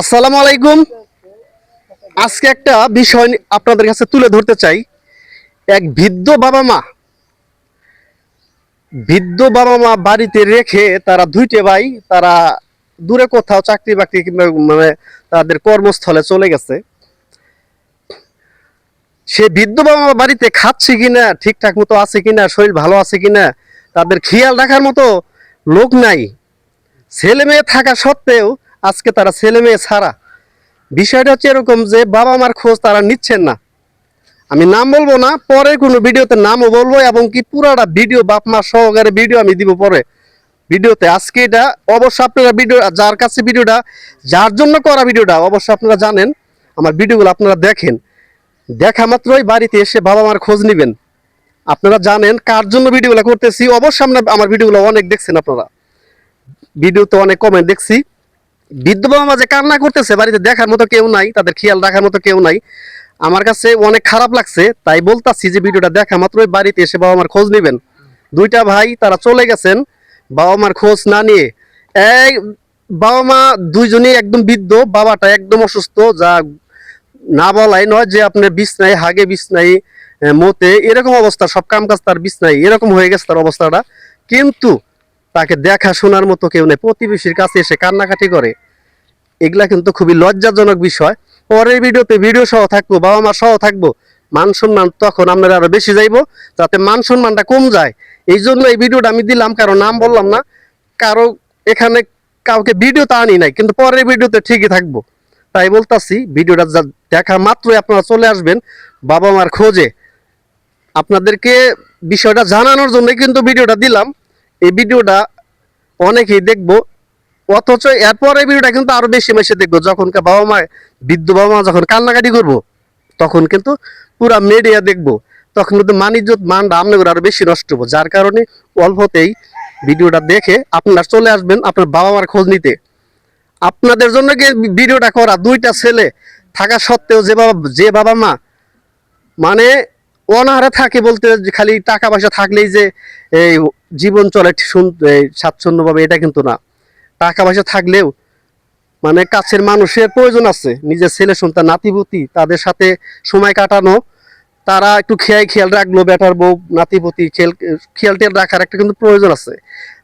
আসসালামু আলাইকুম। আজকে একটা বিষয় আপনাদের কাছে তুলে ধরতে চাই। এক বৃদ্ধ বাবা মা বাড়িতে রেখে তারা দুইটে ভাই, তারা দূরে কোথাও চাকরি বাকরি কিংবা মানে তাদের কর্মস্থলে চলে গেছে। সে বৃদ্ধ বাবা মা বাড়িতে খাচ্ছে কিনা, ঠিকঠাক মতো আছে কিনা, শরীর ভালো আছে কিনা, তাদের খেয়াল রাখার মতো লোক নাই। ছেলে মেয়ে থাকা সত্ত্বেও আজকে তারা ছেলে মেয়ে ছাড়া। বিষয়টা হচ্ছে এরকম যে বাবা মার খোঁজ তারা নিচ্ছেন না। আমি নাম বলবো না, পরে কোনো ভিডিওতে নামও বলবো, এবং কি পুরাটা ভিডিও বাপ মা সহকারে ভিডিও আমি দিব পরে ভিডিওতে। আজকে এটা অবশ্য আপনারা ভিডিও, যার কাছে ভিডিওটা, যার জন্য করা ভিডিওটা, অবশ্য আপনারা জানেন। আমার ভিডিওগুলো আপনারা দেখেন, দেখা মাত্রই বাড়িতে এসে বাবা মার খোঁজ নিবেন। আপনারা জানেন কার জন্য ভিডিওগুলো করতেছি। অবশ্যই আমার ভিডিওগুলো অনেক দেখছেন আপনারা, ভিডিওতে অনেক কমেন্ট দেখছি। বৃদ্ধ বাবা মা যে কান্না করতেছে, বাড়িতে দেখার মতো কেউ নাই, তাদের খেয়াল রাখার মতো কেউ নাই, আমার কাছে অনেক খারাপ লাগছে। তাই বলতাছি যে ভিডিওটা দেখা মাত্রই বাড়িতে এসে বাবা মার খোঁজ নেবেন। দুইটা ভাই তারা চলে গেছেন বাবা মার খোঁজ না নিয়ে। এই বাবা মা দুইজনেই একদম বৃদ্ধ, বাবাটা একদম অসুস্থ, যা না বলাই নয়, যে আপনার বিছনায় হাগে, বিছনায় মতে, এরকম অবস্থা, সব কাম কাজ তার বিছনায়, এরকম হয়ে গেছে তার অবস্থাটা। কিন্তু তাকে দেখাশোনার মতো কেউ নেই, প্রতিবেশীর কাছে এসে কান্নাকাটি করে। এগুলা কিন্তু খুবই লজ্জাজনক বিষয়। পরের ভিডিওতে ভিডিও সহ থাকবো, বাবা মা সহ থাকবো। মান সম্মান তখন আপনারা আরো বেশি যাইবো, যাতে মান সম্মানটা কম যায়। এই জন্য এই ভিডিওটা আমি দিলাম, কারো নাম বললাম না, কারো এখানে কাউকে ভিডিওতে আনি নাই, কিন্তু পরের ভিডিওতে ঠিকই থাকবো। তাই বলতাছি, ভিডিওটা দেখা মাত্রই আপনারা চলে আসবেন বাবা মার খোঁজে। আপনাদেরকে বিষয়টা জানানোর জন্য কিন্তু ভিডিওটা দিলাম। এই ভিডিওটা অনেকেই দেখবো, অথচ এরপরে ভিডিওটা কিন্তু আরো বেশি মেশে দেখবো। যখন বাবা মা, বৃদ্ধ বাবা মা যখন কান্নাকাটি করবো, তখন কিন্তু পুরা মিডিয়া দেখবো। তখন কিন্তু মানিজ্যত মানটা আপনাদের আরো বেশি নষ্ট হবো। যার কারণে অল্পতেই ভিডিওটা দেখে আপনারা চলে আসবেন আপনার বাবা মার খোঁজ নিতে। আপনাদের জন্য কি ভিডিওটা করা। দুইটা ছেলে থাকা সত্ত্বেও যে বাবা মা মানে অনাহারে থাকে, বলতে খালি টাকা পয়সা থাকলেই যে এই জীবন চলে স্বাচ্ছন্দ্যভাবে, এটা কিন্তু না। টাকা পয়সা থাকলেও মানে কাছের মানুষের প্রয়োজন আছে, নিজের ছেলে সন্তান নাতিপুতি, তাদের সাথে সময় কাটানো, তারা একটু খেয়াল রাখলো, বেটার বউ নাতিপুতি খেয়াল টেয়াল রাখার একটা কিন্তু প্রয়োজন আছে।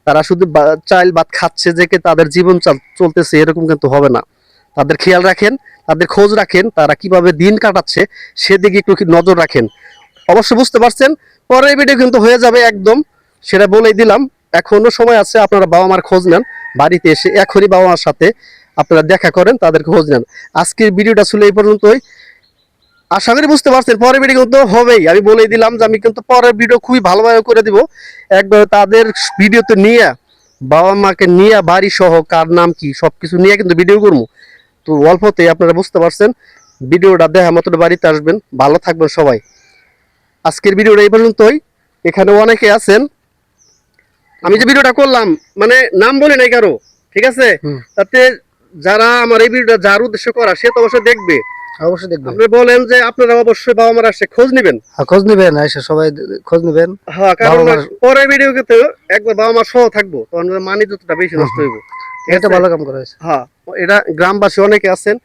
তারা শুধু চাইল ভাত খাচ্ছে যে তাদের জীবন চলতেছে, এরকম কিন্তু হবে না। তাদের খেয়াল রাখেন, তাদের খোঁজ রাখেন, তারা কিভাবে দিন কাটাচ্ছে সেদিকে একটু নজর রাখেন। অবশ্য বুঝতে পারছেন, পরের ভিডিও কিন্তু হয়ে যাবে একদম, সেটা বলেই দিলাম। এখনো সময় আছে, আপনারা বাবা মার খোঁজ নেন, বাড়িতে এসে এখনই বাবা মার সাথে আপনারা দেখা করেন, তাদের খোঁজ নেন। আজকের ভিডিওটা ছিল এই পর্যন্তই। আশা করি বুঝতে পারছেন, পরের ভিডিও কিন্তু হবেই। আমি বলেই দিলাম যে আমি কিন্তু পরের ভিডিও খুবই ভালোভাবে করে দিব। একবার তাদের ভিডিওতে নিয়ে, বাবা মাকে নিয়ে, বাড়ি সহ কার নাম কি সবকিছু নিয়ে কিন্তু ভিডিও করবো। তো অল্পতেই আপনারা বুঝতে পারছেন। ভিডিওটা দেখা মতো বাড়িতে আসবেন। ভালো থাকবেন সবাই। আজকের ভিডিওটা এই পর্যন্তই। এখানে অনেকে আছেন, আমি যে ভিডিওটা করলাম মানে নাম বলি নাই কারো, ঠিক আছে? তাতে যারা আমার এই ভিডিওটা যার উদ্দেশ্য করা, সে তো অবশ্যই দেখবে। অবশ্যই দেখবে। আপনি বলেন যে আপনারা অবশ্যই বাবা মার আসে খোঁজ নিবেন। খোঁজ নিবেন, এসে সবাই খোঁজ নিবেন। হ্যাঁ, কারণ পরের ভিডিও কিন্তু একবার বাবা মার সহ থাকবো, তখন মানিজ্যটা বেশি নষ্ট হইব। এটা ভালো কাম করা হয়েছে। হ্যাঁ, এটা গ্রামবাসী অনেকে আছেন।